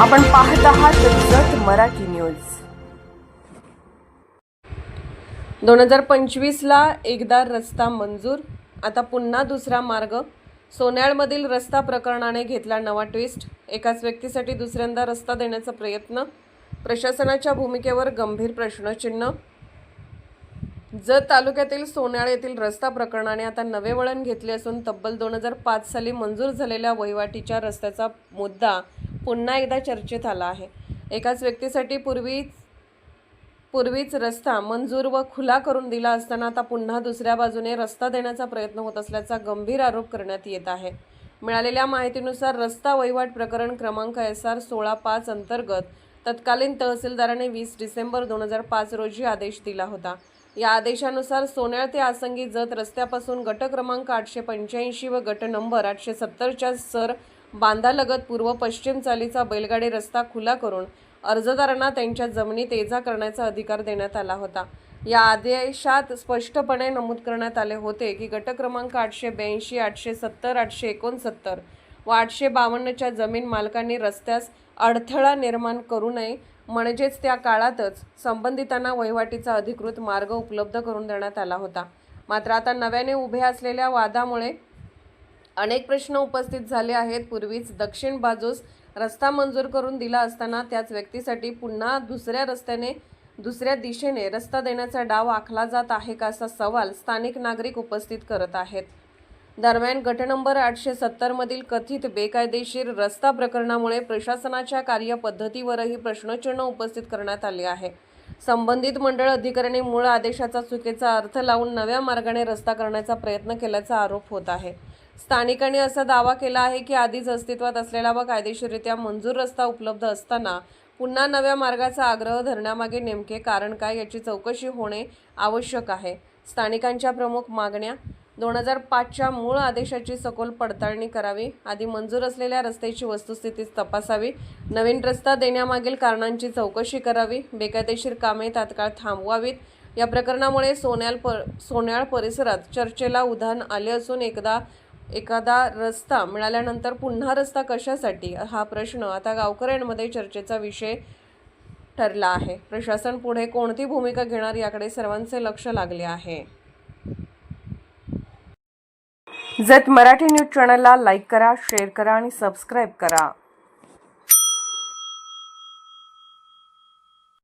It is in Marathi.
आपण पाहत आहात जत मराठी न्यूज। 2025ला एकदा रस्ता मंजूर, आता पुन्हा दुसरा मार्ग। सोन्याळमधील रस्ता प्रकरणाने घेतला नवा ट्विस्ट। एकाच व्यक्तीसाठी दुसऱ्यांदा रस्ता देण्याचा प्रयत्न, प्रशासनाच्या भूमिकेवर गंभीर प्रश्नचिन्ह। जत तालुक्यातील सोन्याळ येथील रस्ता प्रकरणाने आता नवे वळण घेतले असून तब्बल 2005 साली मंजूर झालेल्या वहिवाटीच्या रस्त्याचा मुद्दा पुन्हा एकदा चर्चेत आला आहे। एकाच व्यक्तीसाठी पूर्वीच रस्ता मंजूर व खुला करून दिला असताना आता पुन्हा दुसऱ्या बाजूने रस्ता देण्याचा प्रयत्न होत असल्याचा गंभीर आरोप करण्यात येत आहे। मिळालेल्या माहितीनुसार रस्ता वहिवाट प्रकरण क्रमांक SR 16/5 अंतर्गत तत्कालीन तहसीलदाराने 20 डिसेंबर 2005 रोजी आदेश दिला होता। या आदेशानुसार सोन्याळ ते आसंगी जत रस्त्यापासून गट क्रमांक 885 व गट नंबर 870च्या सर बांधालगत पूर्व पश्चिम चालीचा बैलगाडी रस्ता खुला करून अर्जदारांना त्यांच्या जमिनीत ये जा करण्याचा अधिकार देण्यात आला होता। या आदेशात स्पष्टपणे नमूद करण्यात आले होते की गट क्रमांक 882, 870, 869 व 852च्या जमीन मालकांनी रस्त्यास अडथळा निर्माण करू नये, म्हणजेच त्या काळातच संबंधितांना वहिवाटीचा अधिकृत मार्ग उपलब्ध करून देण्यात आला होता। मात्र आता नव्याने उभे असलेल्या वादामुळे अनेक प्रश्न उपस्थित झाले आहेत। पूर्वीच दक्षिण बाजूस रस्ता मंजूर करून दिला असताना त्याच व्यक्तीसाठी पुन्हा दुसऱ्या दिशेने रस्ता देण्याचा डाव आखला जात आहे का, असा सवाल स्थानिक नागरिक उपस्थित करत आहेत। दरम्यान गट नंबर 870 मधील कथित बेकायदेशीर रस्ता प्रकरणामुळे प्रशासनाच्या कार्यपद्धतीवरही प्रश्नचिन्ह उपस्थित करण्यात आले आहे। संबंधित मंडळ अधिकाऱ्यांनी मूळ आदेशाचा चुकीचा अर्थ लावून नव्या मार्गाने रस्ता करण्याचा प्रयत्न केल्याचा आरोप होत आहे। स्थानिकांनी असा दावा केला आहे की आधीच अस्तित्वात असलेला व कायदेशीररित्या मंजूर रस्ता उपलब्ध असताना पुन्हा नव्या मार्गाचा आग्रह धरण्यामागे नेमके कारण काय, याची चौकशी होणे आवश्यक आहे। स्थानिकांच्या प्रमुख मागण्या: 2005च्या मूळ आदेशाची सखोल पडताळणी करावी, आधी मंजूर असलेल्या रस्त्याची वस्तुस्थिती तपासावी, नवीन रस्ता देण्यामागील कारणांची चौकशी करावी, बेकायदेशीर कामे तात्काळ थांबवावीत। या प्रकरणामुळे सोन्याळ परिसरात चर्चेला उधाण आले असून एखादा रस्ता मिळाल्यानंतर पुन्हा रस्ता कशासाठी, हा प्रश्न आता गावकऱ्यांमध्ये चर्चेचा विषय ठरला आहे। प्रशासन पुढे कोणती भूमिका घेणार याकडे सर्वांचे लक्ष लागले आहे। जत मराठी न्यूज चॅनलला लाईक करा, शेअर करा आणि सबस्क्राईब करा।